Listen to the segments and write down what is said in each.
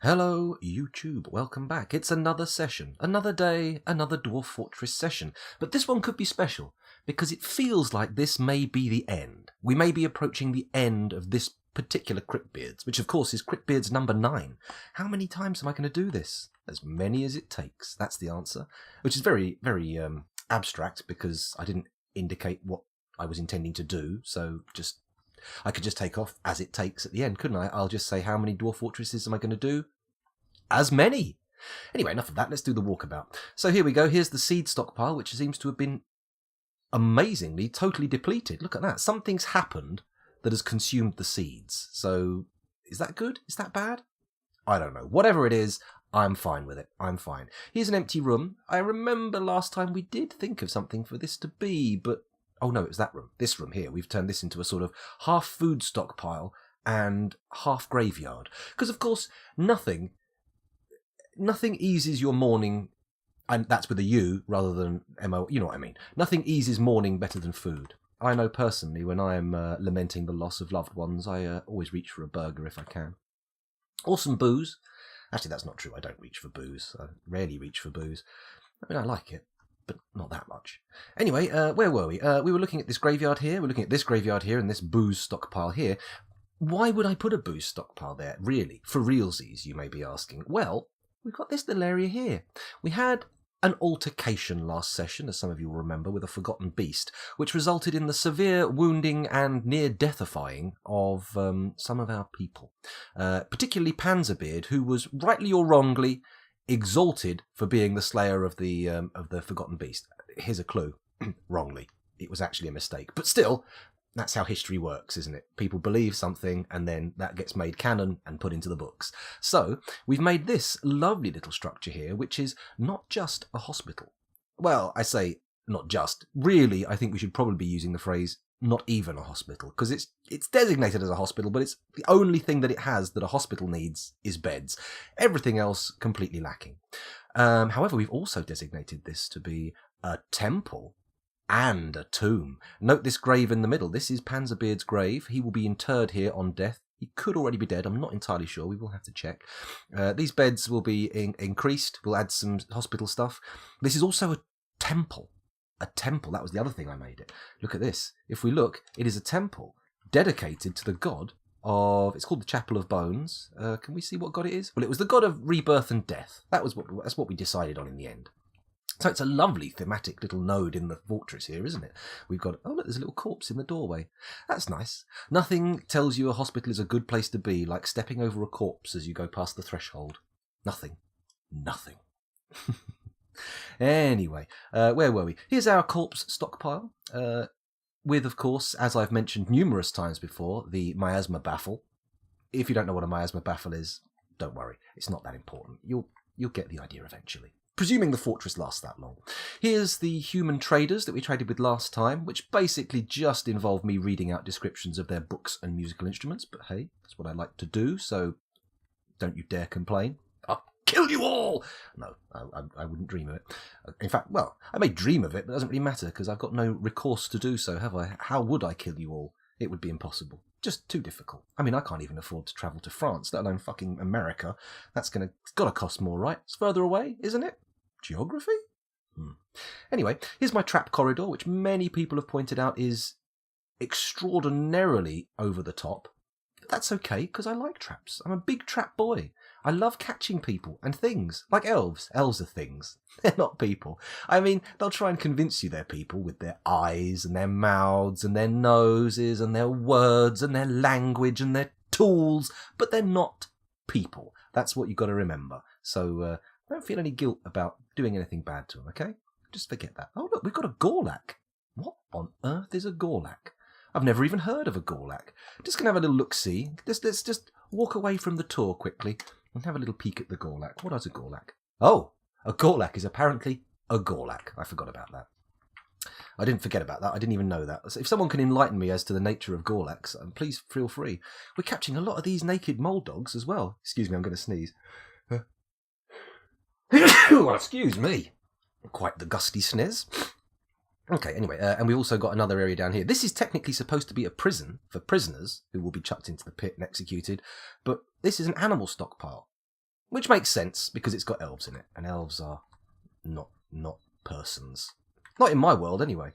Hello, YouTube. Welcome back. It's another session, another day, another Dwarf Fortress session. But this one could be special because it feels like this may be the end. We may be approaching the end of this particular CRYPTBEARDS, which of course is CRYPTBEARDS number 9. How many times am I going to do this? As many as it takes. That's the answer. Which is very, very abstract because I didn't indicate what I was intending to do. So I could just take off as it takes at the end, couldn't I? I'll just say how many Dwarf Fortresses am I going to do? As many. Anyway, enough of that. Let's do the walkabout. So here we go. Here's the seed stockpile, which seems to have been amazingly totally depleted. Look at that. Something's happened that has consumed the seeds. So is that good? Is that bad? I don't know. Whatever it is, I'm fine with it. I'm fine. Here's an empty room. I remember last time we did think of something for this to be, but oh no, it was that room. This room here. We've turned this into a sort of half food stockpile and half graveyard. Because of course, nothing eases your morning, and that's with a U rather than M-O, you know what I mean. Nothing eases morning better than food. I know personally when I am lamenting the loss of loved ones, I always reach for a burger if I can. Or some booze. Actually, that's not true. I don't reach for booze. I rarely reach for booze. I mean, I like it, but not that much. Anyway, where were we? We were looking at this graveyard here. We're looking at this graveyard here and this booze stockpile here. Why would I put a booze stockpile there, really? For realsies, you may be asking. Well, we've got this little area here. We had an altercation last session, as some of you will remember, with a forgotten beast, which resulted in the severe wounding and near-deathifying of some of our people, particularly Panzerbeard, who was rightly or wrongly exalted for being the slayer of the forgotten beast. Here's a clue: wrongly. It was actually a mistake, but still. That's how history works, isn't it? People believe something and then that gets made canon and put into the books. So we've made this lovely little structure here, which is not just a hospital. Well, I say not just. Really, I think we should probably be using the phrase not even a hospital, because it's designated as a hospital, but it's the only thing that it has that a hospital needs is beds. Everything else completely lacking. However, we've also designated this to be a temple and a tomb. Note this grave in the middle. This is Panzerbeard's grave. He will be interred here on death. He could already be dead. I'm not entirely sure. We will have to check. These beds will be increased. We'll add some hospital stuff. This is also a temple. A temple. That was the other thing I made it. Look at this. If we look, it is a temple dedicated to the god of... It's called the Chapel of Bones. Can we see what god it is? Well, it was the god of rebirth and death. That's what we decided on in the end. So it's a lovely thematic little node in the fortress here, isn't it? We've got, oh look, there's a little corpse in the doorway. That's nice. Nothing tells you a hospital is a good place to be like stepping over a corpse as you go past the threshold. Nothing. Nothing. Anyway, where were we? Here's our corpse stockpile, with, of course, as I've mentioned numerous times before, the miasma baffle. If you don't know what a miasma baffle is, don't worry. It's not that important. You'll get the idea eventually. Presuming the fortress lasts that long. Here's the human traders that we traded with last time, which basically just involved me reading out descriptions of their books and musical instruments, but hey, that's what I like to do, so don't you dare complain. I'll kill you all! No, I wouldn't dream of it. In fact, well, I may dream of it, but it doesn't really matter, because I've got no recourse to do so, have I? How would I kill you all? It would be impossible. Just too difficult. I mean, I can't even afford to travel to France, let alone fucking America. It's gotta cost more, right? It's further away, isn't it? Geography? Anyway, here's my trap corridor, which many people have pointed out is extraordinarily over the top. But that's okay, because I like traps. I'm a big trap boy. I love catching people and things, like elves. Elves are things. They're not people. I mean, they'll try and convince you they're people with their eyes and their mouths and their noses and their words and their language and their tools, but they're not people. That's what you've got to remember. So, don't feel any guilt about doing anything bad to them, okay? Just forget that. Oh, look, we've got a Gorlak. What on earth is a Gorlak? I've never even heard of a Gorlak. Just going to have a little look-see. Let's just walk away from the tour quickly and have a little peek at the Gorlak. What is a Gorlak? Oh, a Gorlak is apparently a Gorlak. I forgot about that. I didn't forget about that. I didn't even know that. So if someone can enlighten me as to the nature of Gorlaks, please feel free. We're catching a lot of these naked mole dogs as well. Excuse me, I'm going to sneeze. Excuse me. Quite the gusty sniz. Okay, anyway, and we've also got another area down here. This is technically supposed to be a prison for prisoners who will be chucked into the pit and executed, but this is an animal stockpile. which makes sense because it's got elves in it, and elves are not persons. Not in my world, anyway.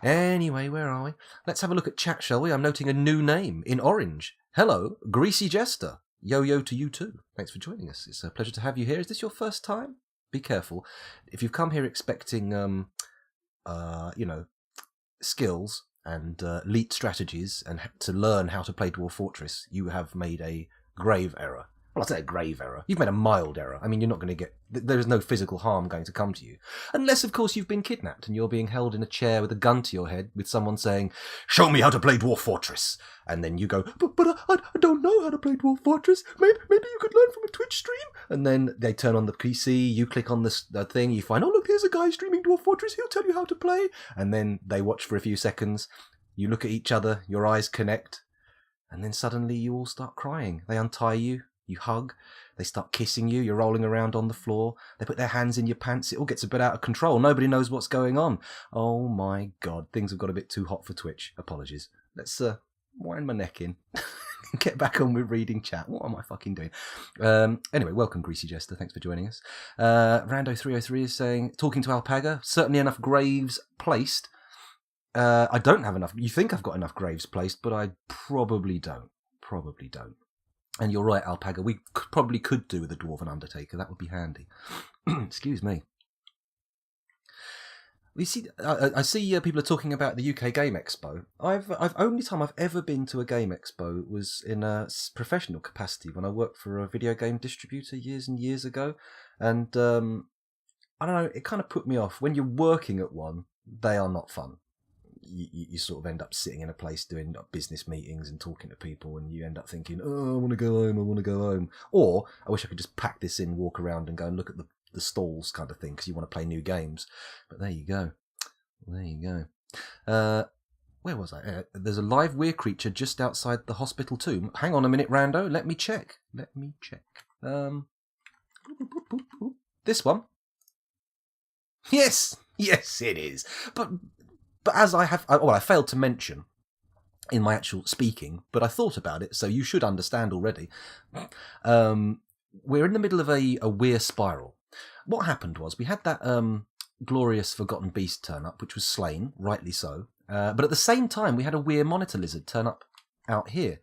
Anyway, where are we? Let's have a look at chat, shall we? I'm noting a new name in orange. Hello, Greasy Jester. Yo-yo to you too. Thanks for joining us. It's a pleasure to have you here. Is this your first time? Be careful. If you've come here expecting, skills and elite strategies and to learn how to play Dwarf Fortress, you have made a grave error. Well, I say a grave error. You've made a mild error. I mean, you're not going to get... There is no physical harm going to come to you. Unless, of course, you've been kidnapped and you're being held in a chair with a gun to your head with someone saying, "Show me how to play Dwarf Fortress." And then you go, but I don't know how to play Dwarf Fortress. Maybe you could learn from a Twitch stream. And then they turn on the PC, you click on the thing, you find, oh, look, here's a guy streaming Dwarf Fortress. He'll tell you how to play. And then they watch for a few seconds. You look at each other, your eyes connect. And then suddenly you all start crying. They untie you. You hug, they start kissing you, you're rolling around on the floor, they put their hands in your pants, it all gets a bit out of control, nobody knows what's going on. Oh my god, things have got a bit too hot for Twitch. Apologies. Let's wind my neck in and get back on with reading chat. What am I fucking doing? Anyway, welcome Greasy Jester, thanks for joining us. Rando303 is saying, talking to Alpaga, certainly enough graves placed. I don't have enough. You think I've got enough graves placed, but I probably don't. And you're right, Alpaga, we probably could do with a Dwarven Undertaker. That would be handy. Excuse me. You see, I see people are talking about the UK Game Expo. I've only time I've ever been to a Game Expo was in a professional capacity when I worked for a video game distributor years and years ago. And I don't know, it kind of put me off. When you're working at one, they are not fun. You sort of end up sitting in a place doing business meetings and talking to people, and you end up thinking, oh, I want to go home. Or, I wish I could just pack this in, walk around and go and look at the stalls kind of thing, because you want to play new games. But there you go. Where was I? There's a live weird creature just outside the hospital tomb. Hang on a minute, Rando. Let me check. This one? Yes, it is. But as I failed to mention in my actual speaking, but I thought about it, so you should understand already. We're in the middle of a weir spiral. What happened was we had that glorious forgotten beast turn up, which was slain, rightly so. But at the same time, we had a weir monitor lizard turn up out here.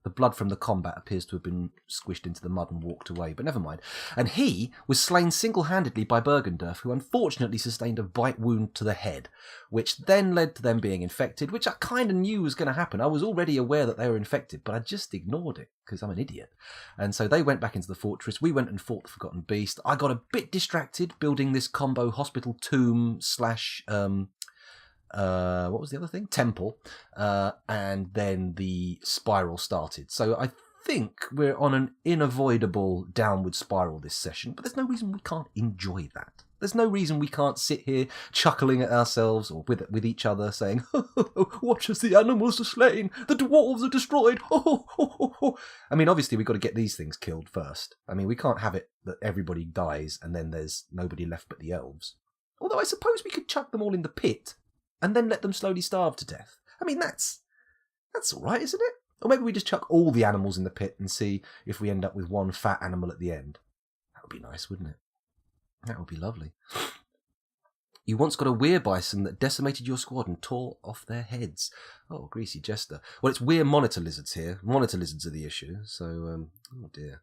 The blood from the combat appears to have been squished into the mud and walked away, but never mind. And he was slain single-handedly by Bergendorf, who unfortunately sustained a bite wound to the head, which then led to them being infected, which I kind of knew was going to happen. I was already aware that they were infected, but I just ignored it, because I'm an idiot. And so they went back into the fortress. We went and fought the Forgotten Beast. I got a bit distracted building this combo hospital tomb / what was the other thing? Temple. And then the spiral started. So I think we're on an unavoidable downward spiral this session, but there's no reason we can't enjoy that. There's no reason we can't sit here chuckling at ourselves or with each other saying, watch as the animals are slain, the dwarves are destroyed. I mean, obviously we've got to get these things killed first. I mean, we can't have it that everybody dies and then there's nobody left but the elves. Although I suppose we could chuck them all in the pit and then let them slowly starve to death. I mean, that's all right, isn't it? Or maybe we just chuck all the animals in the pit and see if we end up with one fat animal at the end. That would be nice, wouldn't it? That would be lovely. You once got a weir bison that decimated your squad and tore off their heads. Oh, Greasy Jester. Well, it's weir monitor lizards here. Monitor lizards are the issue. So, oh dear.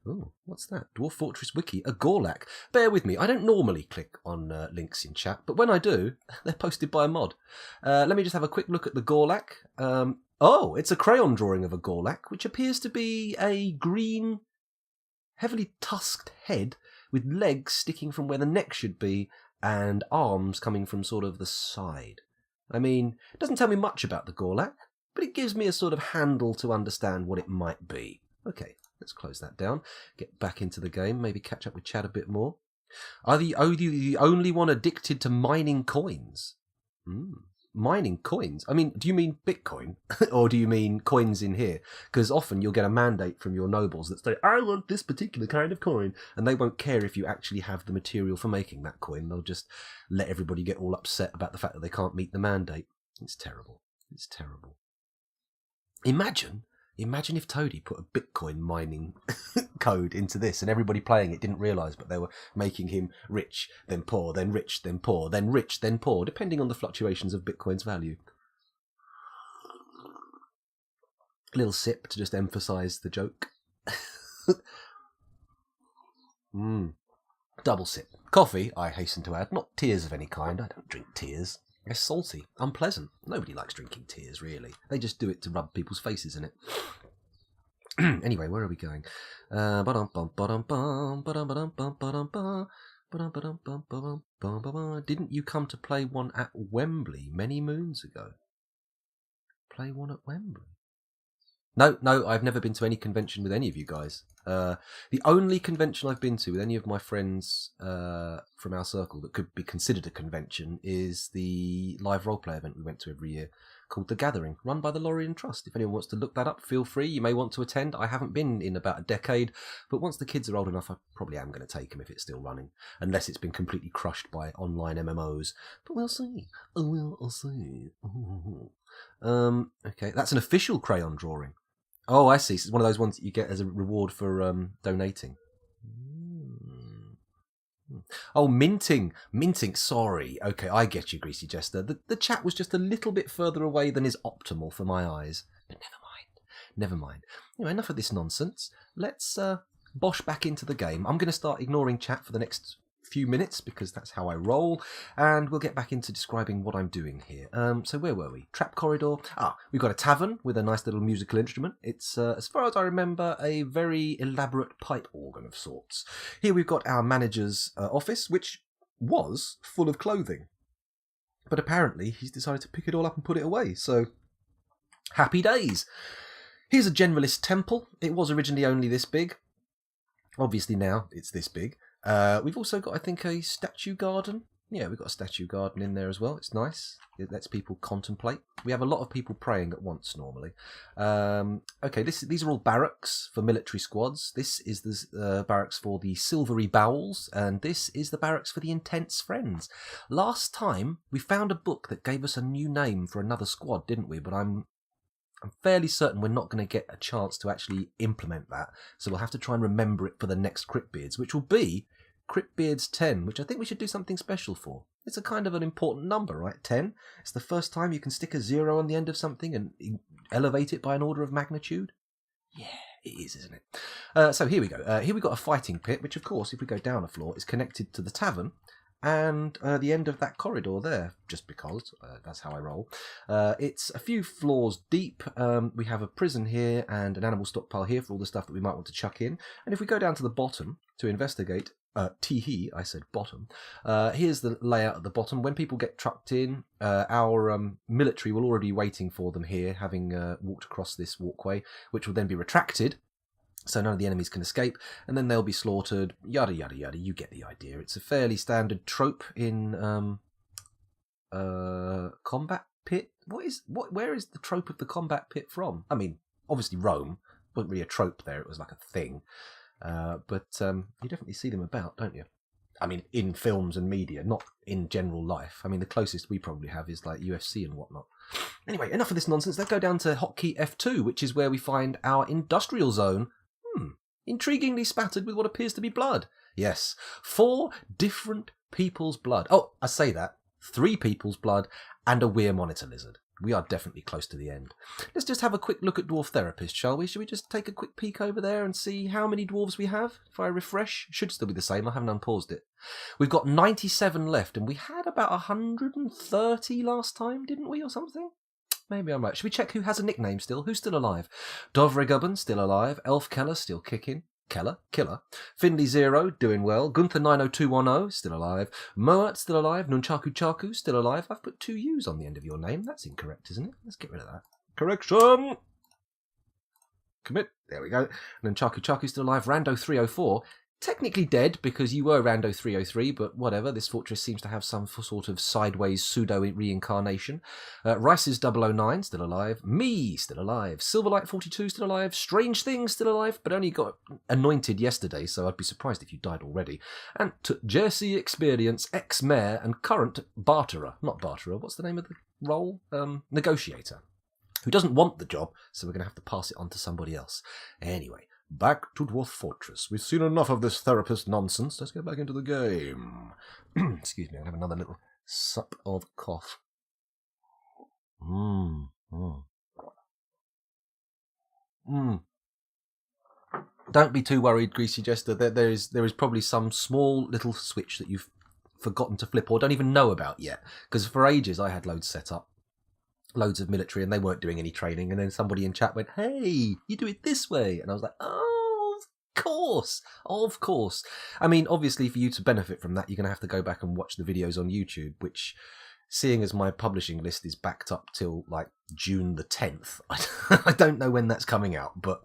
Oh, what's that? Dwarf Fortress Wiki, a Gorlak. Bear with me, I don't normally click on links in chat, but when I do, they're posted by a mod. Let me just have a quick look at the Gorlak. Oh, it's a crayon drawing of a Gorlak, which appears to be a green, heavily tusked head with legs sticking from where the neck should be and arms coming from sort of the side. I mean, it doesn't tell me much about the Gorlak, but it gives me a sort of handle to understand what it might be. Okay. Let's close that down, get back into the game, maybe catch up with Chad a bit more. Are you the only one addicted to mining coins? Mining coins? I mean, do you mean Bitcoin? Or do you mean coins in here? Because often you'll get a mandate from your nobles that say, I want this particular kind of coin. And they won't care if you actually have the material for making that coin. They'll just let everybody get all upset about the fact that they can't meet the mandate. It's terrible. It's terrible. Imagine if Toady put a Bitcoin mining code into this, and everybody playing it didn't realise, but they were making him rich, then poor, then rich, then poor, then rich, then poor, depending on the fluctuations of Bitcoin's value. A little sip to just emphasise the joke. Double sip. Coffee, I hasten to add, not tears of any kind. I don't drink tears. They're salty, unpleasant. Nobody likes drinking tears, really. They just do it to rub people's faces in it. Anyway, where are we going? Didn't you come to play one at Wembley many moons ago? Play one at Wembley? No, I've never been to any convention with any of you guys. The only convention I've been to with any of my friends from our circle that could be considered a convention is the live roleplay event we went to every year called The Gathering, run by the Lorien Trust. If anyone wants to look that up, feel free. You may want to attend. I haven't been in about a decade, but once the kids are old enough, I probably am going to take them if it's still running, unless it's been completely crushed by online MMOs. But we'll see. We'll see. Okay, that's an official crayon drawing. Oh, I see. So it's one of those ones that you get as a reward for donating. Oh, minting. Sorry. Okay, I get you, Greasy Jester. The chat was just a little bit further away than is optimal for my eyes. But never mind. Anyway, enough of this nonsense. Let's bosh back into the game. I'm going to start ignoring chat for the next few minutes because that's how I roll, and we'll get back into describing what I'm doing here. So where were we? Trap corridor. We've got a tavern with a nice little musical instrument. It's as far as I remember, a very elaborate pipe organ of sorts. Here we've got our manager's office, which was full of clothing, but apparently he's decided to pick it all up and put it away, so happy days. Here's a generalist temple. It was originally only this big. Obviously now it's this big. We've also got, I think, a statue garden. Yeah, we've got a statue garden in there as well. It's nice. It lets people contemplate. We have a lot of people praying at once normally. Okay, these are all barracks for military squads. This is the barracks for the Silvery Bowels, and this is the barracks for the Intense Friends. Last time, we found a book that gave us a new name for another squad, didn't we? But I'm fairly certain we're not going to get a chance to actually implement that, so we'll have to try and remember it for the next CRYPTBEARDS, which will be CRYPTBEARDS 10, which I think we should do something special for. It's a kind of an important number, right? 10. It's the first time you can stick a 0 on the end of something and elevate it by an order of magnitude. Yeah, it is, isn't it? So here we go. Here we've got a fighting pit, which of course, if we go down a floor, is connected to the tavern, and the end of that corridor there, just because that's how I roll. It's a few floors deep. We have a prison here and an animal stockpile here for all the stuff that we might want to chuck in. And if we go down to the bottom to investigate, tee-hee, I said bottom. Here's the layout at the bottom. When people get trucked in, our military will already be waiting for them here, having walked across this walkway, which will then be retracted, so none of the enemies can escape, and then they'll be slaughtered, yada yada yada. You get the idea. It's a fairly standard trope in combat pit. Where is the trope of the combat pit from? I mean, obviously Rome. It wasn't really a trope there, it was like a thing. But you definitely see them about, don't you? I mean, in films and media, not in general life. I mean, the closest we probably have is like UFC and whatnot. Anyway, enough of this nonsense. Let's go down to hotkey F2, which is where we find our industrial zone. Intriguingly spattered with what appears to be blood. Yes, 4 different people's blood. Oh, I say that. 3 people's blood and a weir monitor lizard. We are definitely close to the end. Let's just have a quick look at Dwarf Therapist, shall we? Should we just take a quick peek over there and see how many dwarves we have? If I refresh, should still be the same. I haven't unpaused it. We've got 97 left, and we had about 130 last time, didn't we, or something? Maybe I'm right. Should we check who has a nickname still? Who's still alive? Dovregubben, still alive. Elf Keller, still kicking. Killer. Finley Zero, doing well. Gunther 90210, still alive. Moat, still alive. Nunchaku Chaku, still alive. I've put 2 U's on the end of your name. That's incorrect, isn't it? Let's get rid of that. Correction! Commit. There we go. Nunchaku Chaku, still alive. Rando 304. Technically dead because you were Rando 303, but whatever. This fortress seems to have some sort of sideways pseudo-reincarnation. Rice's 009, still alive. Me, still alive. Silverlight 42, still alive. Strange Things, still alive, but only got anointed yesterday, so I'd be surprised if you died already. And to Jersey Experience, ex-mayor and current barterer. Not barterer, what's the name of the role? Negotiator. Who doesn't want the job, so we're going to have to pass it on to somebody else. Anyway. Back to Dwarf Fortress. We've seen enough of this therapist nonsense. Let's get back into the game. Excuse me, I'll have another little sup of cough. Don't be too worried, Greasy Jester. There is probably some small little switch that you've forgotten to flip or don't even know about yet. Because for ages I had loads set up. Loads of military, and they weren't doing any training, and then somebody in chat went, "Hey, you do it this way," and I was like, "Oh, of course." I mean, obviously, for you to benefit from that, you're going to have to go back and watch the videos on YouTube, which, seeing as my publishing list is backed up till like June the 10th, I don't know when that's coming out, but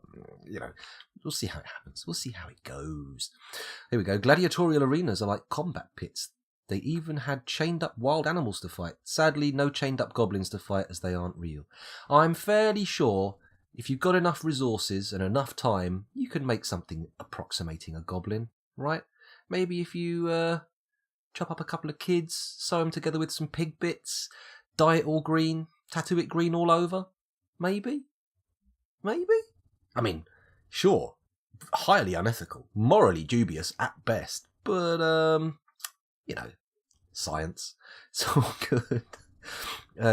we'll see how it happens. We'll see how it goes. Here we go. Gladiatorial arenas are like combat pits. They even had chained-up wild animals to fight. Sadly, no chained-up goblins to fight, as they aren't real. I'm fairly sure if you've got enough resources and enough time, you can make something approximating a goblin, right? Maybe if you chop up a couple of kids, sew them together with some pig bits, dye it all green, tattoo it green all over. Maybe? I mean, sure, highly unethical, morally dubious at best, but, science. It's all good.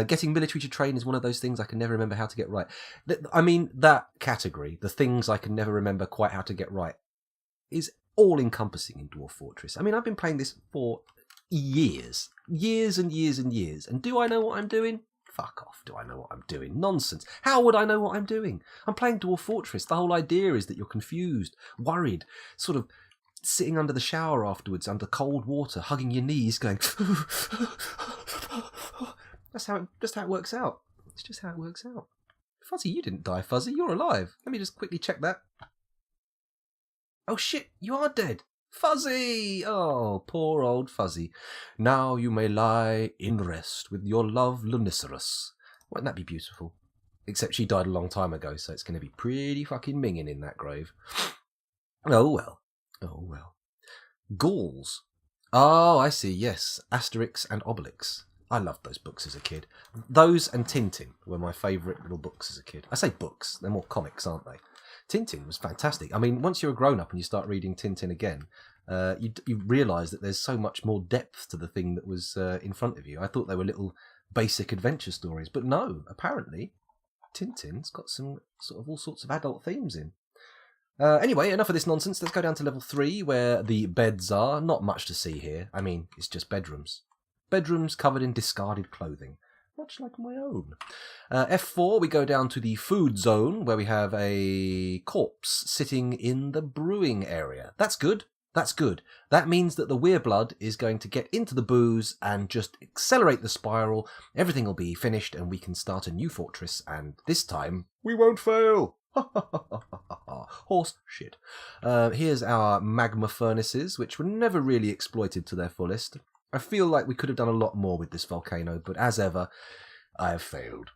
Getting military to train is one of those things I can never remember how to get right. I mean, that category, the things I can never remember quite how to get right, is all-encompassing in Dwarf Fortress. I mean, I've been playing this for years and years and years, and do I know what I'm doing? Fuck off, do I know what I'm doing? Nonsense. How would I know what I'm doing? I'm playing Dwarf Fortress. The whole idea is that you're confused, worried, sort of sitting under the shower afterwards, under cold water, hugging your knees, going... That's how it works out. It's just how it works out. Fuzzy, you didn't die, Fuzzy. You're alive. Let me just quickly check that. Oh, shit, you are dead. Fuzzy! Oh, poor old Fuzzy. Now you may lie in rest with your love, Lunicerus. Wouldn't that be beautiful? Except she died a long time ago, so it's going to be pretty fucking minging in that grave. Oh, well. Gauls. Oh, I see, yes. Asterix and Obelix. I loved those books as a kid. Those and Tintin were my favourite little books as a kid. I say books, they're more comics, aren't they? Tintin was fantastic. I mean, once you're a grown-up and you start reading Tintin again, you realise that there's so much more depth to the thing that was in front of you. I thought they were little basic adventure stories, but no, apparently Tintin's got some sort of all sorts of adult themes in. Anyway, enough of this nonsense. Let's go down to level 3, where the beds are. Not much to see here. I mean, it's just bedrooms. Bedrooms covered in discarded clothing. Much like my own. F4, we go down to the food zone, where we have a corpse sitting in the brewing area. That's good. That means that the Wereblood is going to get into the booze and just accelerate the spiral. Everything will be finished, and we can start a new fortress, and this time, we won't fail. Horse shit. Here's our magma furnaces, which were never really exploited to their fullest. I feel like we could have done a lot more with this volcano, but as ever, I have failed.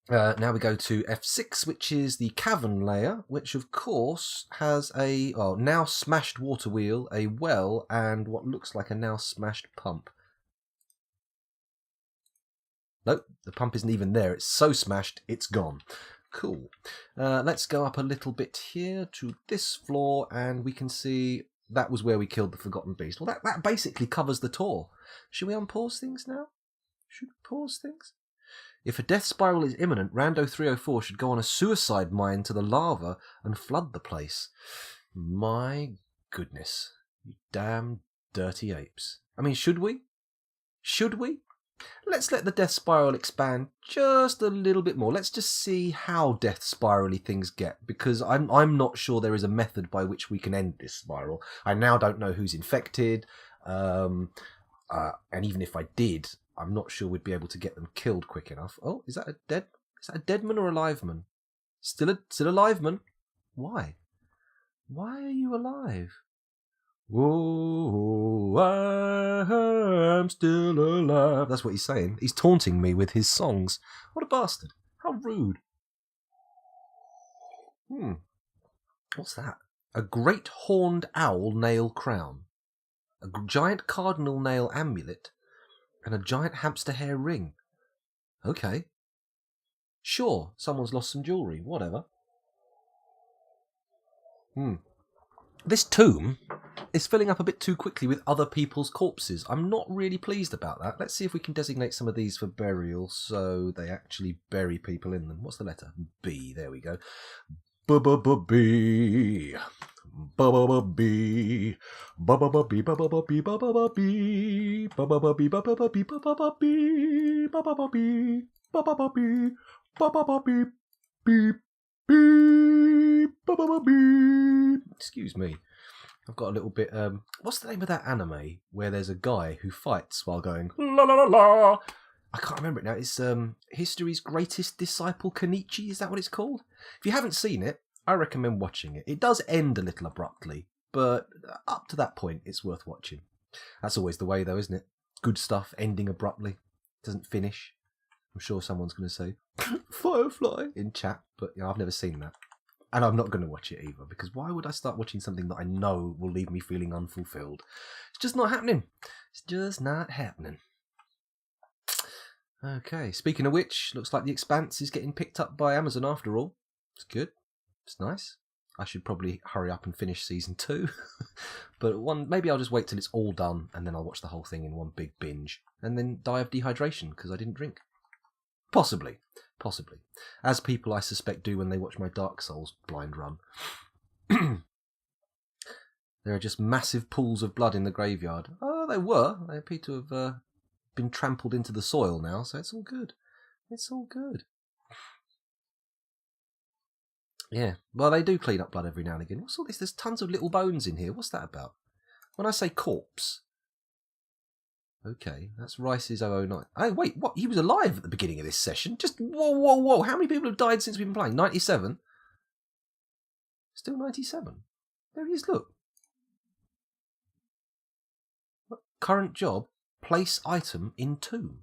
Now we go to F6, which is the cavern layer, which of course has a now smashed water wheel, a well, and what looks like a now smashed pump. Nope, the pump isn't even there. It's so smashed, it's gone. Cool. Let's go up a little bit here to this floor, and we can see that was where we killed the Forgotten Beast. Well, that basically covers the tour. Should we unpause things now? Should we pause things? If a death spiral is imminent, Rando 304 should go on a suicide mine to the lava and flood the place. My goodness. You damn dirty apes. I mean, should we? Let's let the death spiral expand just a little bit more. Let's just see how death spirally things get, because I'm not sure there is a method by which we can end this spiral. I now don't know who's infected, and even if I did, I'm not sure we'd be able to get them killed quick enough. Oh, is that a dead man or a live man? Still a live man? Why? Why are you alive? Whoa, I'm still alive. That's what he's saying. He's taunting me with his songs. What a bastard. How rude. What's that? A great horned owl nail crown. A giant cardinal nail amulet. And a giant hamster hair ring. Okay. Sure, someone's lost some jewellery. Whatever. This tomb is filling up a bit too quickly with other people's corpses. I'm not really pleased about that. Let's see if we can designate some of these for burial so they actually bury people in them. What's the letter? B. There we go. B. B. B. Excuse me. I've got a little bit. What's the name of that anime where there's a guy who fights while going la la la la? I can't remember it now. It's History's Greatest Disciple Kenichi. Is that what it's called? If you haven't seen it, I recommend watching it. It does end a little abruptly, but up to that point, it's worth watching. That's always the way, though, isn't it? Good stuff ending abruptly, doesn't finish. I'm sure someone's going to say Firefly in chat, but I've never seen that. And I'm not going to watch it either, because why would I start watching something that I know will leave me feeling unfulfilled? It's just not happening. It's just not happening. Okay, speaking of which, looks like The Expanse is getting picked up by Amazon after all. It's good. It's nice. I should probably hurry up and finish season 2. But maybe I'll just wait till it's all done, and then I'll watch the whole thing in one big binge, and then die of dehydration because I didn't drink. Possibly. As people, I suspect, do when they watch my Dark Souls blind run. There are just massive pools of blood in the graveyard. Oh, they were. They appear to have been trampled into the soil now, so it's all good. It's all good. Yeah, well, they do clean up blood every now and again. What's all this? There's tons of little bones in here. What's that about? When I say corpse... Okay, that's Rice's 009. Oh, wait, what? He was alive at the beginning of this session? Just, whoa. How many people have died since we've been playing? 97? Still 97? There he is, look. Current job, place item in tomb.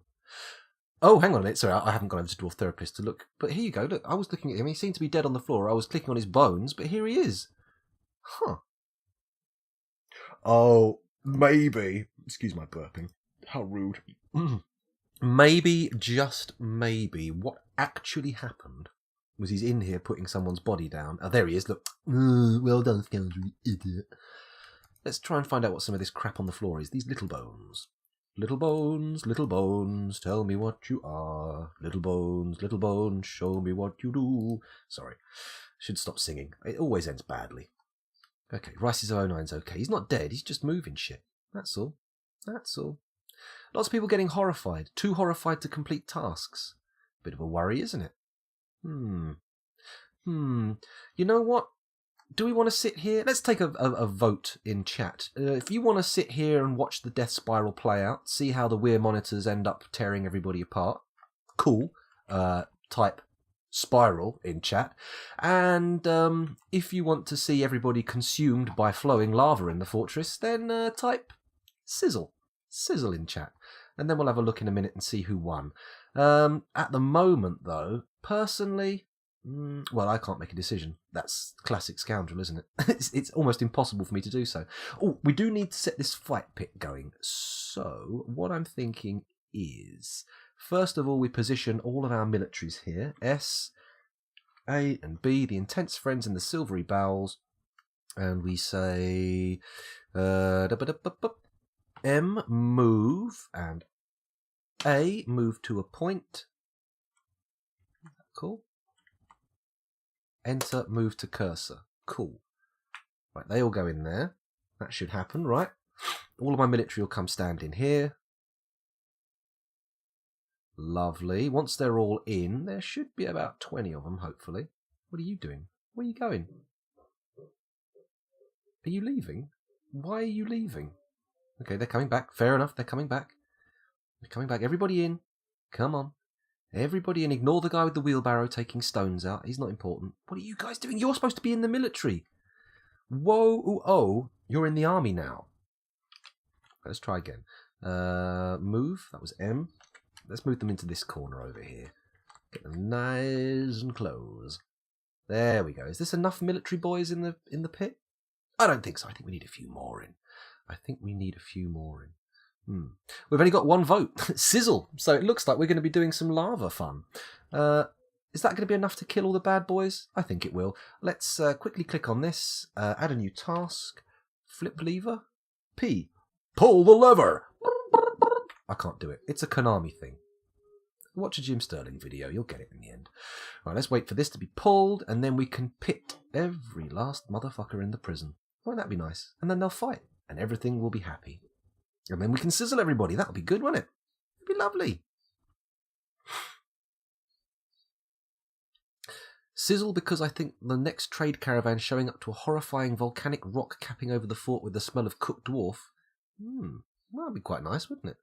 Oh, hang on a minute. Sorry, I haven't gone over to Dwarf Therapist to look. But here you go. Look, I was looking at him. He seemed to be dead on the floor. I was clicking on his bones, but here he is. Huh. Oh, maybe. Excuse my burping. How rude. Maybe, just maybe, what actually happened was he's in here putting someone's body down. Oh, there he is. Look. Well done, scoundrel, idiot. Let's try and find out what some of this crap on the floor is. These little bones. Little bones, tell me what you are. Little bones, show me what you do. Sorry, should stop singing. It always ends badly. Okay, Rice's 009's okay. He's not dead, he's just moving shit. That's all. Lots of people getting horrified. Too horrified to complete tasks. Bit of a worry, isn't it? You know what? Do we want to sit here? Let's take a vote in chat. If you want to sit here and watch the death spiral play out, see how the Weir monitors end up tearing everybody apart, cool. Type spiral in chat. And if you want to see everybody consumed by flowing lava in the fortress, then type sizzle in chat. And then we'll have a look in a minute and see who won. At the moment, though, personally... well, I can't make a decision. That's classic scoundrel, isn't it? It's almost impossible for me to do so. Oh, we do need to set this fight pit going. So, what I'm thinking is, first of all, we position all of our militaries here. S, A, and B, the intense friends and the silvery bowels. And we say... M, move, and A, move to a point. Cool. Enter, move to cursor. Cool. Right, they all go in there. That should happen, right? All of my military will come stand in here. Lovely. Once they're all in, there should be about 20 of them, hopefully. What are you doing? Where are you going? Are you leaving? Why are you leaving? Okay, they're coming back. Fair enough, they're coming back. They're coming back. Everybody in. Come on. Everybody in. Ignore the guy with the wheelbarrow taking stones out. He's not important. What are you guys doing? You're supposed to be in the military. Whoa, oh, you're in the army now. Let's try again. Move. That was M. Let's move them into this corner over here. Get them nice and close. There we go. Is this enough military boys in the pit? I don't think so. I think we need a few more in. We've only got one vote. Sizzle. So it looks like we're going to be doing some lava fun. Is that going to be enough to kill all the bad boys? I think it will. Let's quickly click on this. Add a new task. Flip lever. P. Pull the lever. I can't do it. It's a Konami thing. Watch a Jim Sterling video. You'll get it in the end. Right, let's wait for this to be pulled, and then we can pit every last motherfucker in the prison. Won't that be nice? And then they'll fight, and everything will be happy. And then we can sizzle everybody. That'll be good, won't it? It'll be lovely. Sizzle because I think the next trade caravan showing up to a horrifying volcanic rock capping over the fort with the smell of cooked dwarf. That'd be quite nice, wouldn't it?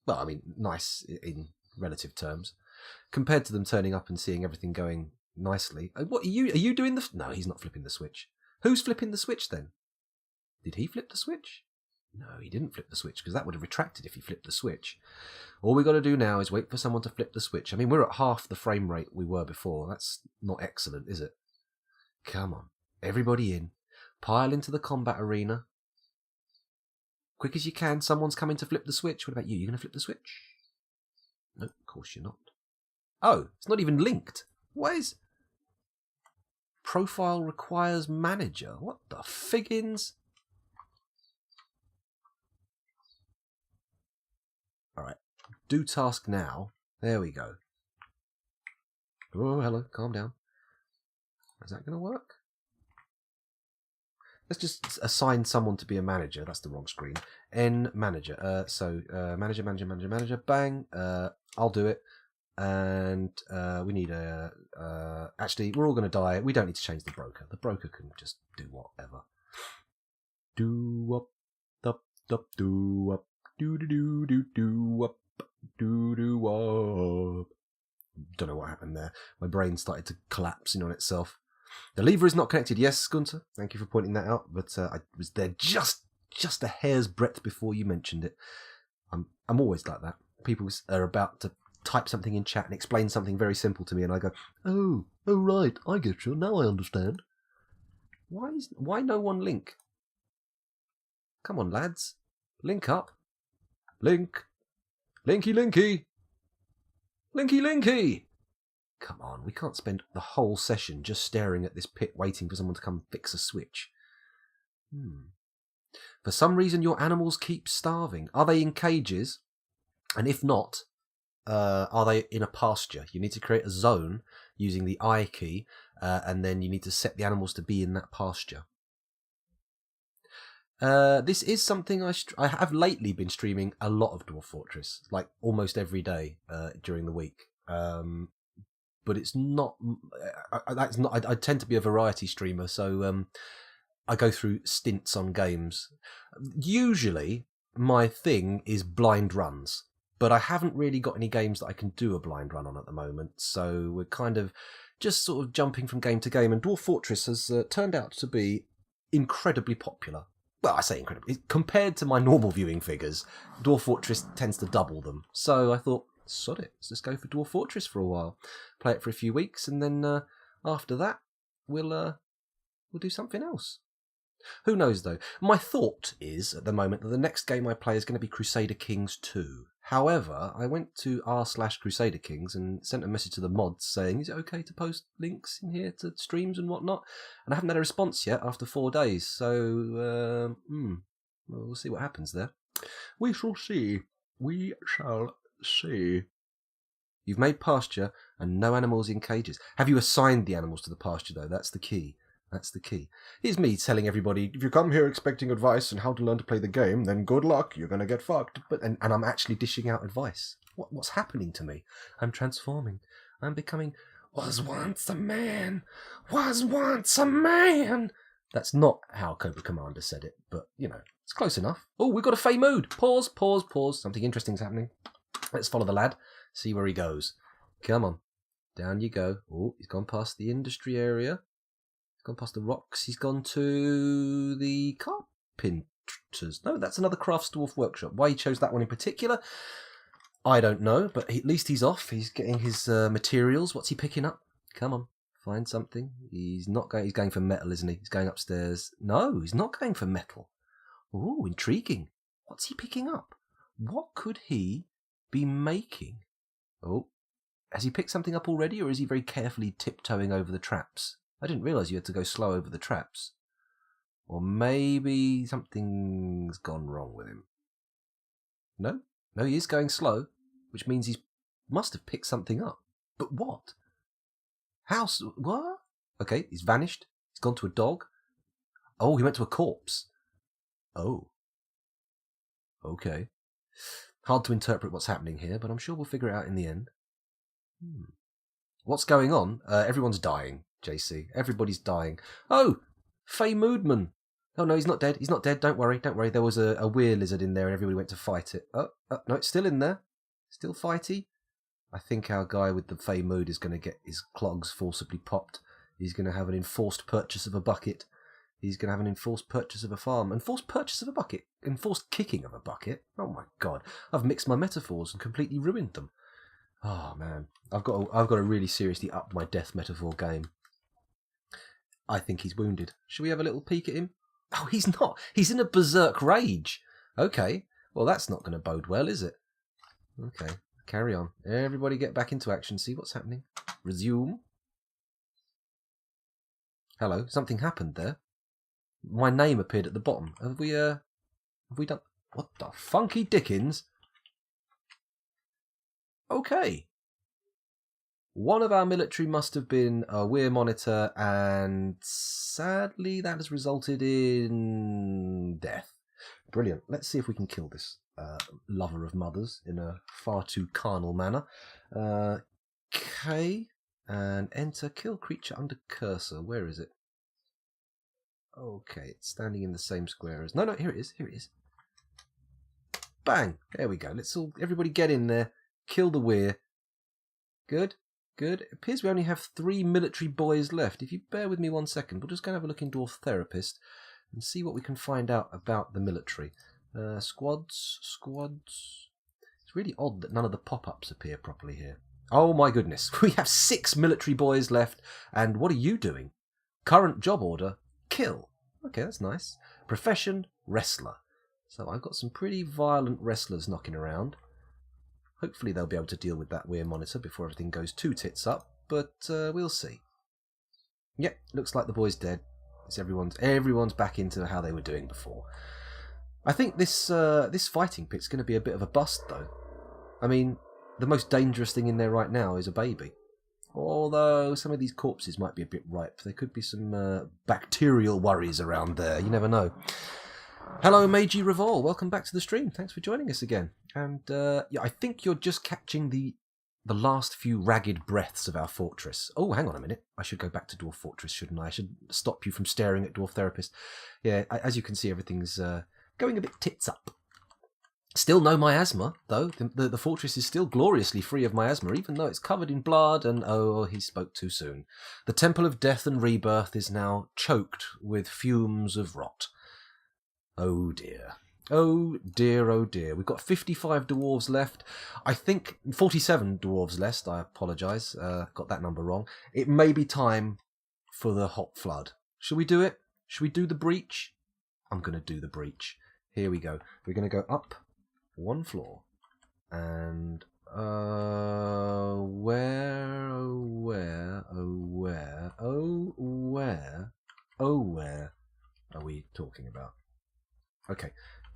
Well, I mean, nice in relative terms. Compared to them turning up and seeing everything going nicely. What, are you doing the... No, he's not flipping the switch. Who's flipping the switch then? Did he flip the switch? No, he didn't flip the switch, because that would have retracted if he flipped the switch. All we got to do now is wait for someone to flip the switch. I mean, we're at half the frame rate we were before. That's not excellent, is it? Come on. Everybody in. Pile into the combat arena. Quick as you can. Someone's coming to flip the switch. What about you? You going to flip the switch? No, of course you're not. Oh, it's not even linked. What is... Profile requires manager. What the figgins? Alright, do task now. There we go. Oh, hello, calm down. Is that going to work? Let's just assign someone to be a manager. That's the wrong screen. N manager. Manager, bang. I'll do it. And we need a... actually, we're all going to die. We don't need to change the broker. The broker can just do whatever. Do up, do up. Do up. Don't know what happened there. My brain started to collapse in on itself. The lever is not connected. Yes, Gunter. Thank you for pointing that out. But I was there just a hair's breadth before you mentioned it. I'm always like that. People are about to type something in chat and explain something very simple to me, and I go, "Oh right, I get you. Now I understand." Why no one link? Come on, lads, link up. Link. Linky. Come on, we can't spend the whole session just staring at this pit waiting for someone to come fix a switch. For some reason your animals keep starving. Are they in cages? And if not, are they in a pasture? You need to create a zone using the I key, and then you need to set the animals to be in that pasture. This is something I have lately been streaming a lot of Dwarf Fortress, like almost every day during the week. But it's not. That's not. I tend to be a variety streamer, so I go through stints on games. Usually, my thing is blind runs, but I haven't really got any games that I can do a blind run on at the moment. So we're kind of just sort of jumping from game to game, and Dwarf Fortress has turned out to be incredibly popular. Well, I say incredibly. Compared to my normal viewing figures, Dwarf Fortress tends to double them. So I thought, sod it, let's just go for Dwarf Fortress for a while. Play it for a few weeks, and then after that, we'll do something else. Who knows, though? My thought is, at the moment, that the next game I play is going to be Crusader Kings 2. However, I went to r/Crusader Kings and sent a message to the mods saying, is it okay to post links in here to streams and whatnot? And I haven't had a response yet after 4 days, so we'll see what happens there. We shall see. We shall see. You've made pasture and no animals in cages. Have you assigned the animals to the pasture, though? That's the key. That's the key. Here's me telling everybody, if you come here expecting advice on how to learn to play the game, then good luck, you're going to get fucked. And I'm actually dishing out advice. What's happening to me? I'm transforming. I'm becoming, was once a man. That's not how Cobra Commander said it, but, you know, it's close enough. Oh, we've got a Fey mood. Pause. Something interesting's happening. Let's follow the lad, see where he goes. Come on. Down you go. Oh, he's gone past the industry area. Gone past the rocks. He's gone to the carpenters. No, that's another Crafts Dwarf workshop. Why he chose that one in particular, I don't know. But at least he's off. He's getting his materials. What's he picking up? Come on, find something. He's not going. He's going for metal, isn't he? He's going upstairs. No, he's not going for metal. Oh, intriguing. What's he picking up? What could he be making? Oh, Has he picked something up already, or is he very carefully tiptoeing over the traps? I didn't realise you had to go slow over the traps. Or maybe something's gone wrong with him. No? No, he is going slow, which means he must have picked something up. But what? What? Okay, he's vanished. He's gone to a dog. Oh, he went to a corpse. Oh. Okay. Hard to interpret what's happening here, but I'm sure we'll figure it out in the end. What's going on? Everyone's dying, JC. Everybody's dying. Oh! Fey Moodman. Oh, no, he's not dead. He's not dead. Don't worry. Don't worry. There was a weir lizard in there and everybody went to fight it. Oh, no, it's still in there. Still fighty. I think our guy with the Fey Mood is going to get his clogs forcibly popped. He's going to have an enforced purchase of a bucket. He's going to have an enforced purchase of a farm. Enforced purchase of a bucket. Enforced kicking of a bucket. Oh, my God. I've mixed my metaphors and completely ruined them. Oh, man. I've got to really seriously up my death metaphor game. I think he's wounded. Shall we have a little peek at him? Oh, he's not. He's in a berserk rage. Okay. Well, that's not going to bode well, is it? Okay. Carry on. Everybody get back into action. See what's happening. Resume. Hello. Something happened there. My name appeared at the bottom. Have we done... What the funky dickens? Okay. One of our military must have been a weir monitor, and sadly that has resulted in death. Brilliant. Let's see if we can kill this lover of mothers in a far too carnal manner. Okay. And enter kill creature under cursor. Where is it? Okay, it's standing in the same square as... No, here it is. Here it is. Bang. There we go. Let's everybody get in there. Kill the weir. Good. Good. It appears we only have 3 military boys left. If you bear with me 1 second, we'll just go and have a look in Dwarf Therapist and see what we can find out about the military. Squads. It's really odd that none of the pop-ups appear properly here. Oh my goodness. We have 6 military boys left. And what are you doing? Current job order, kill. Okay, that's nice. Profession, wrestler. So I've got some pretty violent wrestlers knocking around. Hopefully they'll be able to deal with that weir monitor before everything goes too tits up, but we'll see. Yep, looks like the boy's dead. It's everyone's back into how they were doing before. I think this fighting pit's going to be a bit of a bust, though. I mean, the most dangerous thing in there right now is a baby. Although some of these corpses might be a bit ripe. There could be some bacterial worries around there. You never know. Hello, Meiji Revol. Welcome back to the stream. Thanks for joining us again. And yeah, I think you're just catching the last few ragged breaths of our fortress. Oh, hang on a minute. I should go back to Dwarf Fortress, shouldn't I? I should stop you from staring at Dwarf Therapist. Yeah, as you can see, everything's going a bit tits up. Still no miasma, though. The fortress is still gloriously free of miasma, even though it's covered in blood and... Oh, he spoke too soon. The Temple of Death and Rebirth is now choked with fumes of rot. Oh dear. Oh dear, oh dear. We've got 55 dwarves left. I think 47 dwarves left. I apologise. Got that number wrong. It may be time for the hot flood. Shall we do it? Shall we do the breach? I'm going to do the breach. Here we go. We're going to go up 1 floor. And where are we talking about? Okay,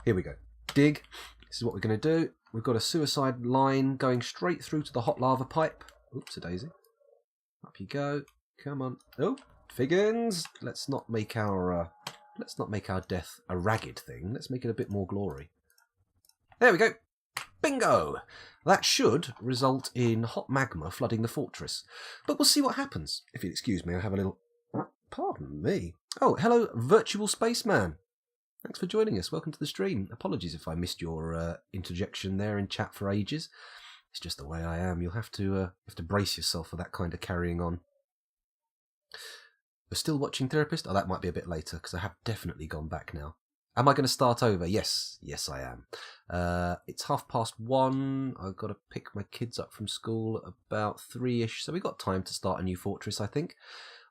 here we go. Dig. This is what we're going to do. We've got a suicide line going straight through to the hot lava pipe. Oops, a daisy. Up you go. Come on. Oh, Figgins. Let's not make our death a ragged thing. Let's make it a bit more glory. There we go. Bingo! That should result in hot magma flooding the fortress. But we'll see what happens. If you'll excuse me, I'll have a little... Pardon me. Oh, hello, Virtual Spaceman. Thanks for joining us. Welcome to the stream. Apologies if I missed your interjection there in chat for ages. It's just the way I am. You'll have to brace yourself for that kind of carrying on. We're still watching Therapist? Oh, that might be a bit later, because I have definitely gone back now. Am I going to start over? Yes, I am. It's 1:30. I've got to pick my kids up from school at about 3ish, so we've got time to start a new fortress, I think.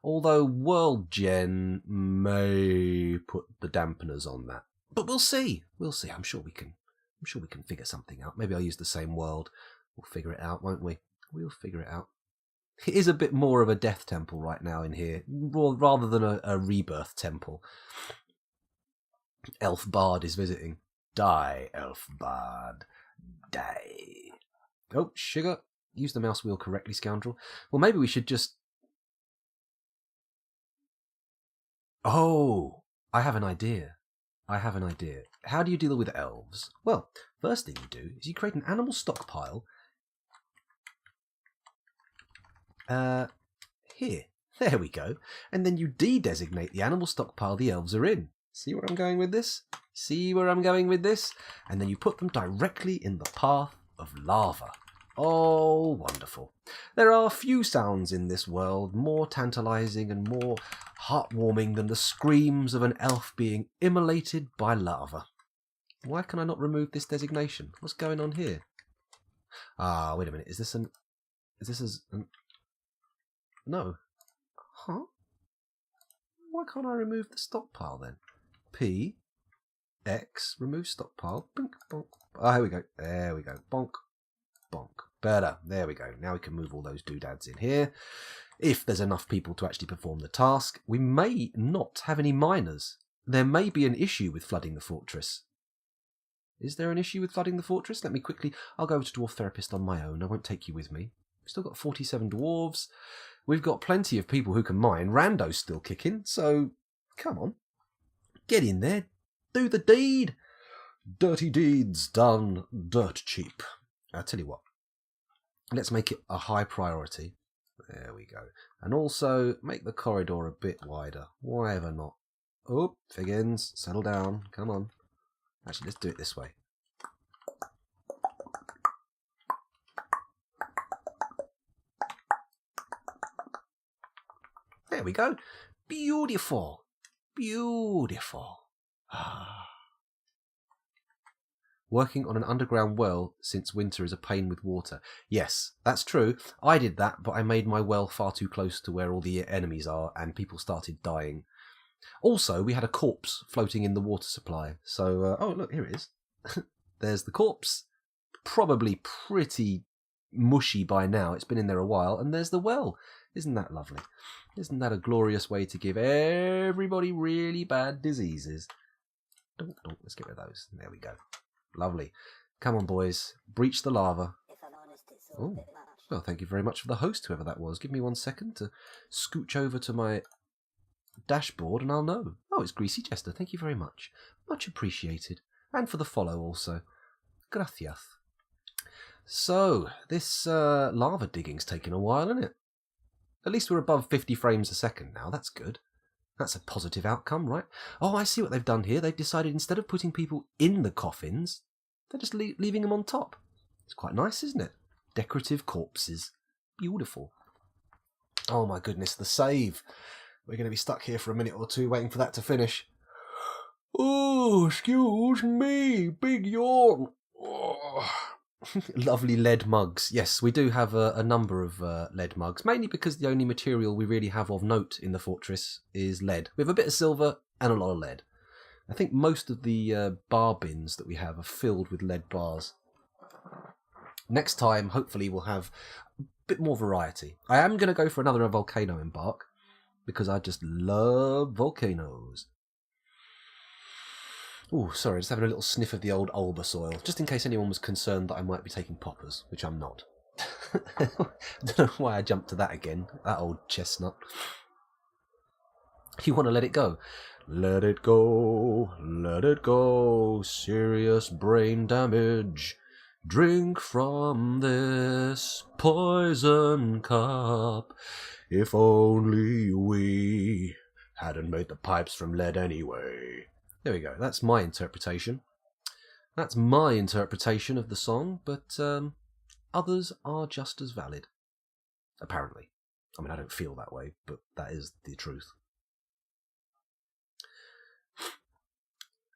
Although World Gen may put the dampeners on that, but we'll see. We'll see. I'm sure we can figure something out. Maybe I'll use the same world. We'll figure it out, won't we? We'll figure it out. It is a bit more of a death temple right now in here, rather than a rebirth temple. Elf Bard is visiting. Die, Elf Bard. Die. Oh, sugar. Use the mouse wheel correctly, scoundrel. Well, maybe we should just... Oh, I have an idea. How do you deal with elves? Well, first thing you do is you create an animal stockpile. Here. There we go. And then you de-designate the animal stockpile the elves are in. See where I'm going with this? And then you put them directly in the path of lava. Oh, wonderful. There are few sounds in this world more tantalizing and more heartwarming than the screams of an elf being immolated by lava. Why can I not remove this designation? What's going on here? Ah, wait a minute. Is this an... No. Huh? Why can't I remove the stockpile then? P, X, remove stockpile. Bink, bonk. Oh, here we go. There we go. Bonk, bonk. Better. There we go. Now we can move all those doodads in here. If there's enough people to actually perform the task, we may not have any miners. There may be an issue with flooding the fortress. Is there an issue with flooding the fortress? Let me quickly... I'll go over to Dwarf Therapist on my own. I won't take you with me. We've still got 47 dwarves. We've got plenty of people who can mine. Rando's still kicking, so come on. Get in there. Do the deed. Dirty deeds done dirt cheap. I'll tell you what. Let's make it a high priority. There we go. And also make the corridor a bit wider. Why ever not? Oh, Figgins, settle down. Come on. Actually, let's do it this way. There we go. Beautiful. Beautiful. Working on an underground well since winter is a pain with water. Yes, that's true. I did that, but I made my well far too close to where all the enemies are and people started dying. Also, we had a corpse floating in the water supply. So, oh, look, here it is. There's the corpse. Probably pretty mushy by now. It's been in there a while. And there's the well. Isn't that lovely? Isn't that a glorious way to give everybody really bad diseases? Let's get rid of those. There we go. Lovely. Come on, boys. Breach the lava. Oh, well, thank you very much for the host, whoever that was. Give me 1 second to scooch over to my dashboard and I'll know. Oh, it's Greasy Jester. Thank you very much. Much appreciated. And for the follow also. Gracias. So, this lava digging's taken a while, isn't it? At least we're above 50 frames a second now. That's good. That's a positive outcome, right? Oh, I see what they've done here. They've decided instead of putting people in the coffins, they're just leaving them on top. It's quite nice, isn't it? Decorative corpses. Beautiful. Oh my goodness, the save. We're going to be stuck here for a minute or two waiting for that to finish. Oh, excuse me. Big yawn. Oh. Lovely lead mugs. Yes, we do have a number of lead mugs, mainly because the only material we really have of note in the fortress is lead. We have a bit of silver and a lot of lead. I think most of the bar bins that we have are filled with lead bars. Next time, hopefully, we'll have a bit more variety. I am going to go for another volcano embark, because I just love volcanoes. Oh, sorry, just having a little sniff of the old Alba soil, just in case anyone was concerned that I might be taking poppers, which I'm not. I don't know why I jumped to that again, that old chestnut. You want to let it go? Let it go, serious brain damage. Drink from this poison cup. If only we hadn't made the pipes from lead anyway. There we go. That's my interpretation. That's my interpretation of the song, but others are just as valid. Apparently. I mean, I don't feel that way, but that is the truth.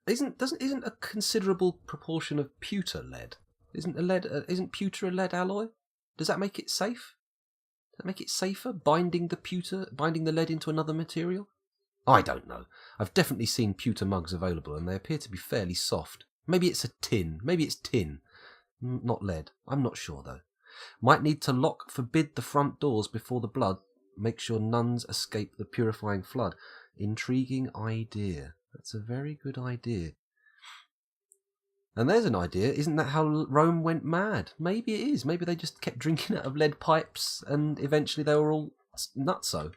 Isn't a considerable proportion of pewter lead? Isn't pewter a lead alloy? Does that make it safe? Does that make it safer, binding the lead into another material? I don't know. I've definitely seen pewter mugs available, and they appear to be fairly soft. Maybe it's a tin. Maybe it's tin, not lead. I'm not sure, though. Might need to forbid the front doors before the blood. Make sure nuns escape the purifying flood. Intriguing idea. That's a very good idea. And there's an idea. Isn't that how Rome went mad? Maybe it is. Maybe they just kept drinking out of lead pipes and eventually they were all nutso.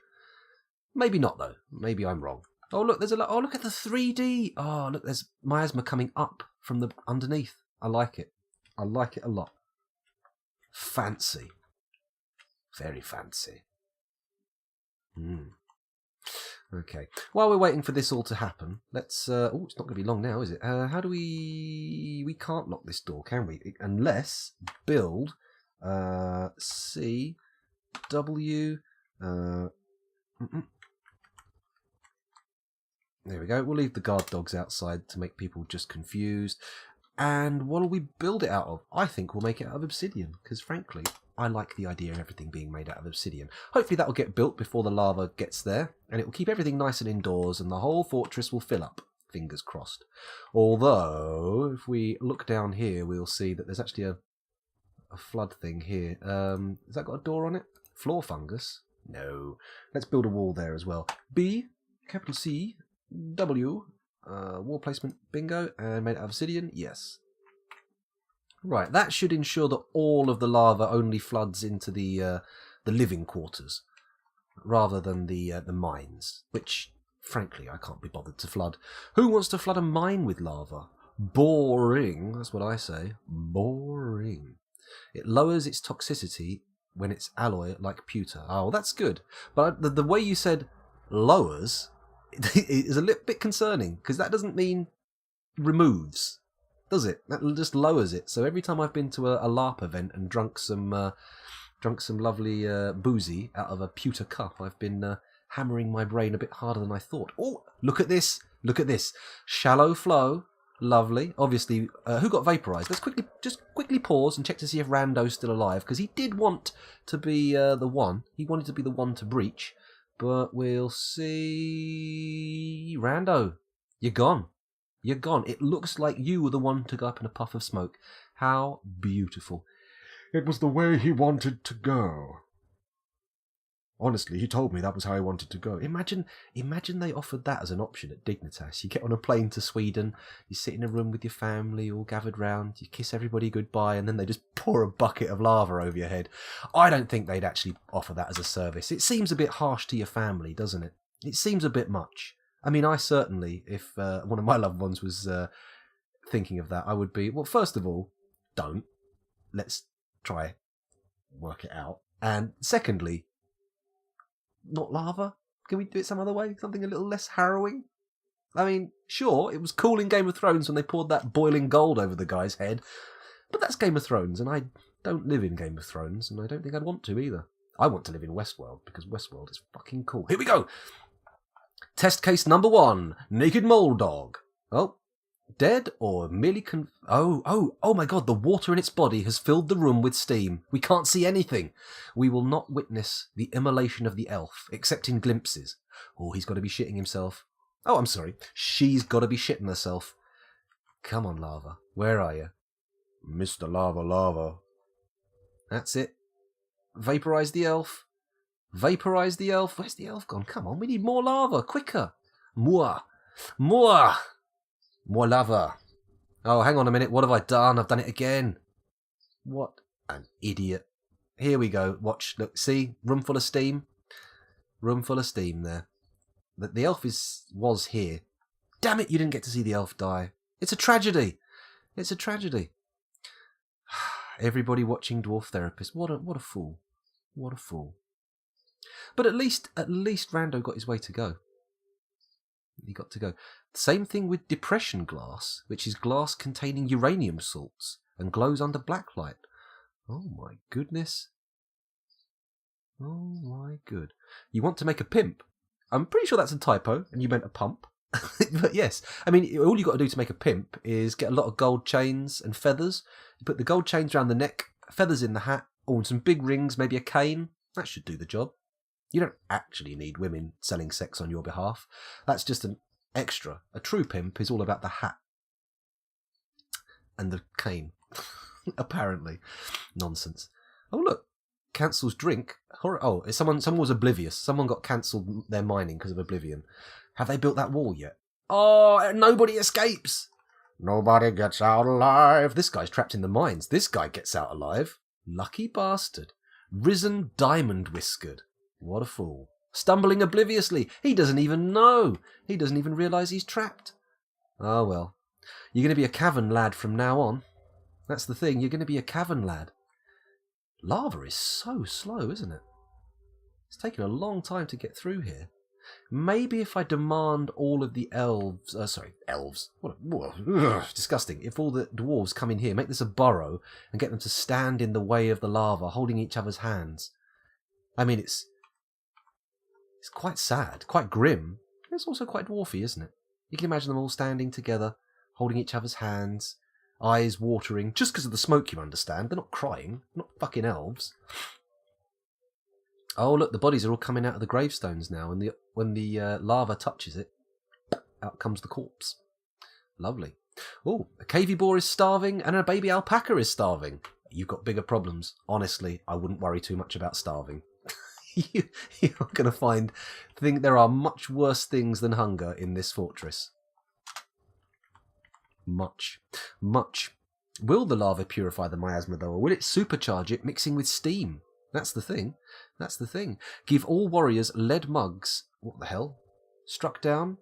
Maybe not, though. Maybe I'm wrong. Oh, look, look at the 3D. Oh, look, there's miasma coming up from the underneath. I like it. I like it a lot. Fancy. Very fancy. Okay. While we're waiting for this all to happen, let's... oh, it's not going to be long now, is it? How do we... We can't lock this door, can we? Unless build C, W... There we go. We'll leave the guard dogs outside to make people just confused. And what'll we build it out of? I think we'll make it out of obsidian, because frankly, I like the idea of everything being made out of obsidian. Hopefully that'll get built before the lava gets there, and it will keep everything nice and indoors, and the whole fortress will fill up. Fingers crossed. Although, if we look down here, we'll see that there's actually a flood thing here. Has that got a door on it? Floor fungus? No. Let's build a wall there as well. B, capital C, W, wall placement, bingo, and made out of obsidian, yes. Right, that should ensure that all of the lava only floods into the living quarters, rather than the mines, which, frankly, I can't be bothered to flood. Who wants to flood a mine with lava? Boring, that's what I say. Boring. It lowers its toxicity when it's alloy like pewter. Oh, that's good. But the way you said lowers is a little bit concerning, because that doesn't mean removes, does it? That just lowers it. So every time I've been to a LARP event and drunk some lovely boozy out of a pewter cup, I've been hammering my brain a bit harder than I thought. Oh, look at this! Look at this! Shallow flow, lovely. Obviously, who got vaporized? Let's quickly pause and check to see if Rando's still alive, because he did want to be the one. He wanted to be the one to breach. But we'll see... Rando, you're gone. You're gone. It looks like you were the one to go up in a puff of smoke. How beautiful. It was the way he wanted to go. Honestly, he told me that was how he wanted to go. Imagine they offered that as an option at Dignitas. You get on a plane to Sweden, you sit in a room with your family all gathered round, you kiss everybody goodbye, and then they just pour a bucket of lava over your head. I don't think they'd actually offer that as a service. It seems a bit harsh to your family, doesn't it? It seems a bit much. I mean, I certainly, if one of my loved ones was thinking of that, I would be, well, first of all, don't. Let's try work it out. And secondly, not lava? Can we do it some other way? Something a little less harrowing? I mean, sure, it was cool in Game of Thrones when they poured that boiling gold over the guy's head, but that's Game of Thrones, and I don't live in Game of Thrones, and I don't think I'd want to either. I want to live in Westworld, because Westworld is fucking cool. Here we go! Test case number 1, naked mole dog. Oh, dead or merely oh my god, the water in its body has filled the room with steam. We can't see anything. We will not witness the immolation of the elf, except in glimpses. Oh, he's got to be shitting himself. Oh, I'm sorry. She's got to be shitting herself. Come on, lava. Where are you? Mr. Lava. That's it. Vaporize the elf. Vaporize the elf. Where's the elf gone? Come on, we need more lava. Quicker. More lava. Oh, hang on a minute. What have I done? I've done it again. What an idiot. Here we go. Watch. Look. See? Room full of steam. Room full of steam there. The elf was here. Damn it, you didn't get to see the elf die. It's a tragedy. It's a tragedy. Everybody watching Dwarf Therapist. What a fool. What a fool. But at least Rando got his way to go. He got to go. Same thing with depression glass, which is glass containing uranium salts and glows under blacklight. Oh my goodness. Oh my good. You want to make a pimp? I'm pretty sure that's a typo, and you meant a pump. But yes, I mean, all you got to do to make a pimp is get a lot of gold chains and feathers. You put the gold chains around the neck, feathers in the hat, and some big rings, maybe a cane. That should do the job. You don't actually need women selling sex on your behalf. That's just an extra. A true pimp is all about the hat and the cane. Apparently. Nonsense. Oh, look. Cancels drink. Oh, someone was oblivious. Someone got cancelled their mining because of Oblivion. Have they built that wall yet? Oh, nobody escapes. Nobody gets out alive. This guy's trapped in the mines. This guy gets out alive. Lucky bastard. Risen diamond whiskered. What a fool. Stumbling obliviously. He doesn't even know. He doesn't even realise he's trapped. Oh well. You're going to be a cavern lad from now on. That's the thing. You're going to be a cavern lad. Lava is so slow, isn't it? It's taken a long time to get through here. Maybe if I demand all of the elves... elves. Disgusting. If all the dwarves come in here, make this a burrow, and get them to stand in the way of the lava, holding each other's hands. I mean, it's quite sad, quite grim. It's also quite dwarfy, isn't it? You can imagine them all standing together, holding each other's hands, eyes watering, just because of the smoke, you understand. They're not crying, not fucking elves. Oh, look, the bodies are all coming out of the gravestones now, and when the lava touches it, out comes the corpse. Lovely. Oh, a cavy boar is starving, and a baby alpaca is starving. You've got bigger problems. Honestly, I wouldn't worry too much about starving. You're going to find... there are much worse things than hunger in this fortress. Much. Will the lava purify the miasma, though, or will it supercharge it, mixing with steam? That's the thing. Give all warriors lead mugs. What the hell? Struck down?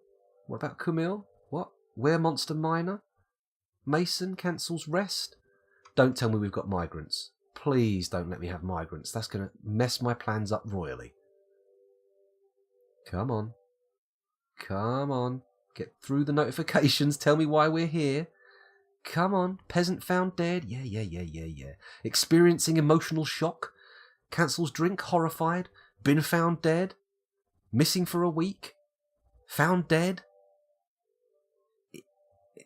What about Kumail? What? Were-monster miner? Mason cancels rest? Don't tell me we've got migrants. Please don't let me have migrants. That's going to mess my plans up royally. Come on. Get through the notifications. Tell me why we're here. Come on. Peasant found dead. Yeah. Experiencing emotional shock. Cancels drink, horrified. Been found dead. Missing for a week. Found dead.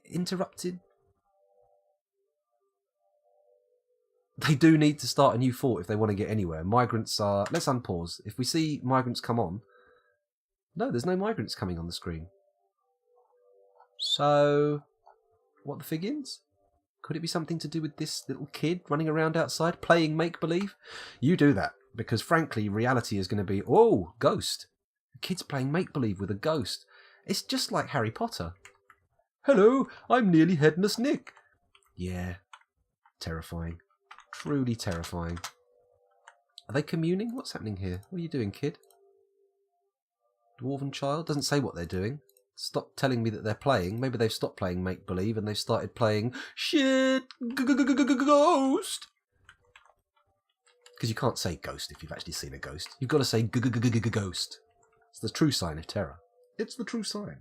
Interrupted. They do need to start a new fort if they want to get anywhere. Migrants are... Let's unpause. If we see migrants come on... No, there's no migrants coming on the screen. So... What the figgins? Could it be something to do with this little kid running around outside playing make-believe? You do that, because frankly, reality is going to be, oh, ghost. The kid's playing make-believe with a ghost. It's just like Harry Potter. Hello, I'm nearly headless Nick. Yeah, terrifying. Truly terrifying. Are they communing? What's happening here? What are you doing, kid? Dwarven child? Doesn't say what they're doing. Stop telling me that they're playing. Maybe they've stopped playing make-believe and they've started playing shit ghost. Because you can't say ghost if you've actually seen a ghost. You've got to say ghost. It's the true sign of terror. It's the true sign.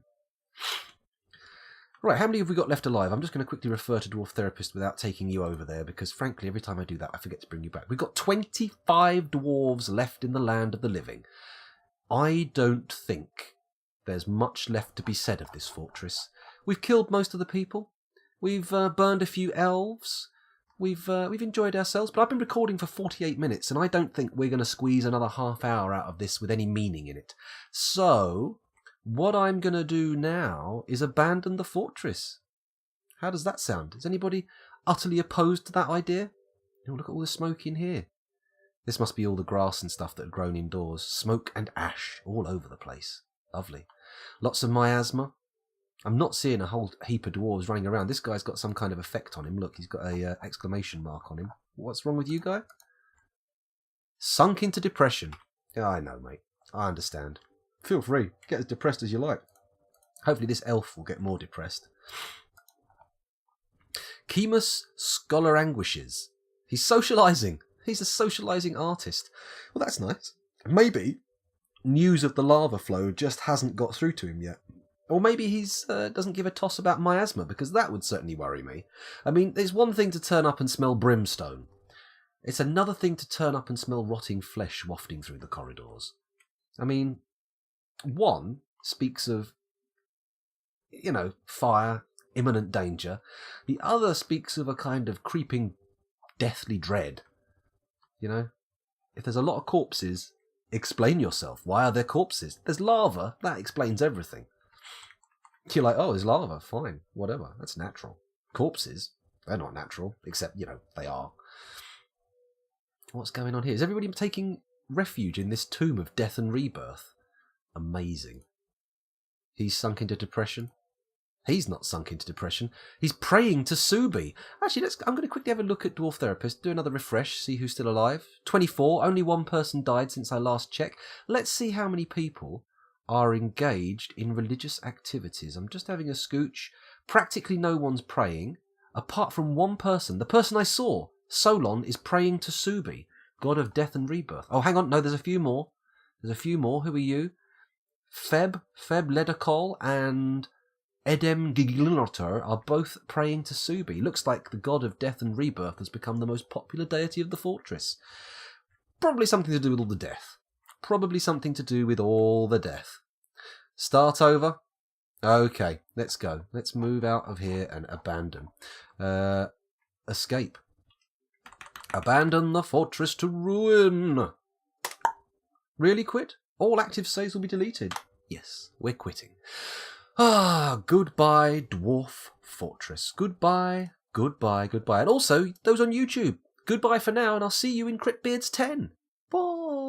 Right, how many have we got left alive? I'm just going to quickly refer to Dwarf Therapist without taking you over there, because frankly, every time I do that, I forget to bring you back. We've got 25 dwarves left in the land of the living. I don't think there's much left to be said of this fortress. We've killed most of the people. We've burned a few elves. We've enjoyed ourselves, but I've been recording for 48 minutes, and I don't think we're going to squeeze another half hour out of this with any meaning in it. So... what I'm going to do now is abandon the fortress. How does that sound? Is anybody utterly opposed to that idea? Oh, look at all the smoke in here. This must be all the grass and stuff that had grown indoors. Smoke and ash all over the place. Lovely. Lots of miasma. I'm not seeing a whole heap of dwarves running around. This guy's got some kind of effect on him. Look, he's got a exclamation mark on him. What's wrong with you, guy? Sunk into depression. Yeah, I know, mate. I understand. Feel free. Get as depressed as you like. Hopefully this elf will get more depressed. Kemus Scholar Anguishes. He's socialising. He's a socialising artist. Well, that's nice. Maybe news of the lava flow just hasn't got through to him yet. Or maybe he's doesn't give a toss about miasma, because that would certainly worry me. I mean, there's one thing to turn up and smell brimstone. It's another thing to turn up and smell rotting flesh wafting through the corridors. I mean... one speaks of, fire, imminent danger. The other speaks of a kind of creeping, deathly dread. If there's a lot of corpses, explain yourself. Why are there corpses? There's lava. That explains everything. You're like, oh, there's lava. Fine. Whatever. That's natural. Corpses, they're not natural. Except, they are. What's going on here? Is everybody taking refuge in this tomb of death and rebirth? Amazing. He's sunk into depression. He's not sunk into depression. He's praying to Subi. Actually, I'm going to quickly have a look at Dwarf Therapist, do another refresh, see who's still alive. 24. Only one person died since I last checked. Let's see how many people are engaged in religious activities. I'm just having a scooch. Practically no one's praying, apart from one person. The person I saw, Solon, is praying to Subi, god of death and rebirth. Oh, hang on. No, there's a few more. There's a few more. Who are you? Feb Ledacol, and Edem Giglinotter are both praying to Subi. Looks like the god of death and rebirth has become the most popular deity of the fortress. Probably something to do with all the death. Probably something to do with all the death. Start over. Okay, let's go. Let's move out of here and abandon. Escape. Abandon the fortress to ruin. Really quit? All active saves will be deleted. Yes, we're quitting. Goodbye, Dwarf Fortress. Goodbye, goodbye, goodbye. And also, those on YouTube, goodbye for now, and I'll see you in CRYPTBEARDS 10. Bye.